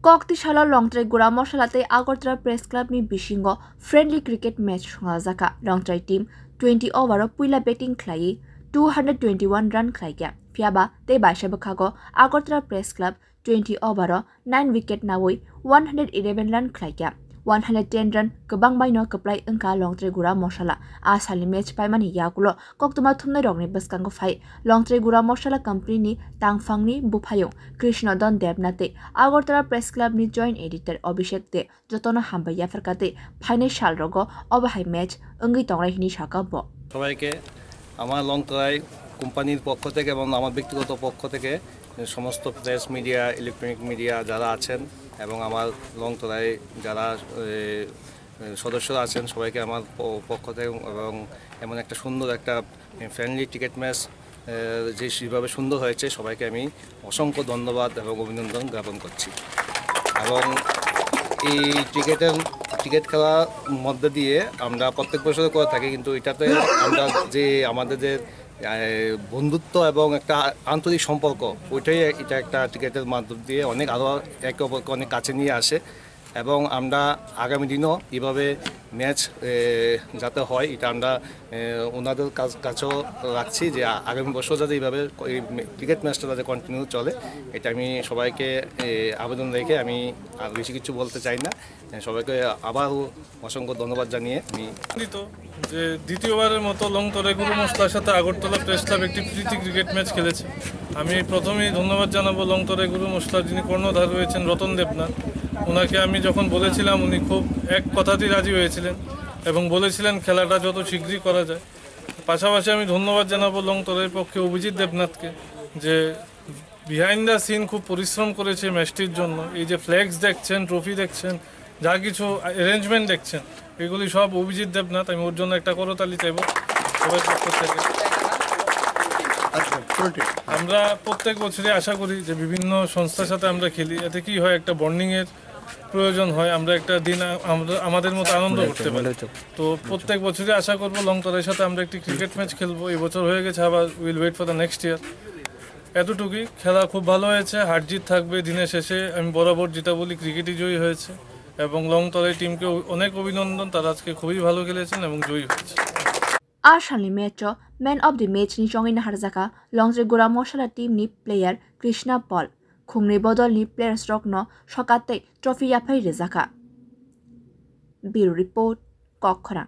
Koktishala longtrai gura moshalate Agartala Press Club ni bisingo friendly cricket match songajaka longtrai team 20 over puila batting khlai 221 run khlaigya fiaba te baisa bkhago Agartala Press Club 20 over 9 wicket nawoi 111 run khlaigya 110 run kebang baino keplai engka longtrai gura moshala asali match paimani yakulo koktuma thumnai rokni baskango phai longtrai gura moshala company ni tangfangni buphayo Krishnodon Devnate Agartala Press Club ni joint editor Abhishek de jotono hambaya farkate phaine shal rogo obahai match engi tongrai hini shakabo সবাইকে আমার লংতরাই কোম্পানির পক্ষ থেকে এবং আমার ব্যক্তিগত পক্ষ থেকে সমস্ত প্রেস মিডিয়া ইলেকট্রনিক মিডিয়া যারা আছেন এবং আমার লংতরাই যারা সদস্যরা আছেন সবাইকে আমার পক্ষ থেকে এবং এমন একটা সুন্দর একটা ফ্রেন্ডলি ক্রিকেট ম্যাচ যেভাবে সুন্দর হয়েছে সবাইকে আমি অসংখ্য ধন্যবাদ এবং অভিনন্দন জ্ঞাপন করছি এবং এই ক্রিকেট খেলার মধ্যে দিয়ে আমরা প্রত্যেক বছর করে থাকি কিন্তু এটাতে আমরা যে আমাদের যে বন্ধুত্ব এবং একটা আন্তরিক সম্পর্ক ওইটাই এটা একটা ক্রিকেটের মাধ্যম দিয়ে অনেক আরও একে অপরকে অনেক কাছে নিয়ে আসে এবং আমরা আগামী দিনও এভাবে ম্যাচ যাতে হয় এটা আমরা ওনাদের কাছেও রাখছি যে আগামী বছর যাতে এইভাবে ক্রিকেট ম্যাচটা যাতে কন্টিনিউ চলে এটা আমি সবাইকে আবেদন রেখে আমি আর বেশি কিছু বলতে চাই না সবাইকে আবারও অসংখ্য ধন্যবাদ জানিয়ে আমি যে দ্বিতীয়বারের মতো লংতরাই গুরু মশলার সাথে আগরতলা প্রেস ক্লাব একটি প্রীতি ক্রিকেট ম্যাচ খেলেছে আমি প্রথমেই ধন্যবাদ জানাবো লংতরাই গুরু মশলার যিনি কর্ণধার রয়েছেন রতন দেবনাথ ওনাকে আমি যখন বলেছিলাম উনি খুব এক কথাতেই রাজি হয়েছিলেন এবং বলেছিলেন খেলাটা যত শীঘ্রই করা যায় পাশাপাশি আমি ধন্যবাদ জানাবো লংতরাইয়ের পক্ষে অভিজিৎ দেবনাথকে যে বিহাইন্ড দ্য সিন খুব পরিশ্রম করেছে ম্যাচটির জন্য এই যে ফ্ল্যাগস দেখছেন ট্রফি দেখছেন যা কিছু অ্যারেঞ্জমেন্ট দেখছেন এগুলি সব অভিজিৎ দেবনাথ আমি ওর জন্য একটা করতালি চাইব সবার পক্ষ থেকে আমরা প্রত্যেক বছরই আশা করি যে বিভিন্ন সংস্থার সাথে আমরা খেলি এতে কি হয় একটা বন্ডিংয়ের প্রয়োজন হয় আমরা একটা দিন আমরা আমাদের মতো আনন্দ করতে পারি তো প্রত্যেক বছরই আশা করবো লংতরাইয়ের সাথে আমরা একটি ক্রিকেট ম্যাচ খেলবো এই বছর হয়ে গেছে আবার will wait for the next year এতটুকুই খেলা খুব ভালো হয়েছে হার জিত থাকবে দিনের শেষে আমি বরাবর যেটা বলি ক্রিকেটই জয়ী হয়েছে এবং লংতরাই টিমকে অনেক অভিনন্দন তারা আজকে খুবই ভালো খেলেছেন এবং জয়ী হয়েছে Arshali match man of the match ni chongin harjaka longtrai gura moshala team ni player Krishna Paul khungni bodol ni player stroke no shokate trophy yaphai rezaka Bureau report Kokkhara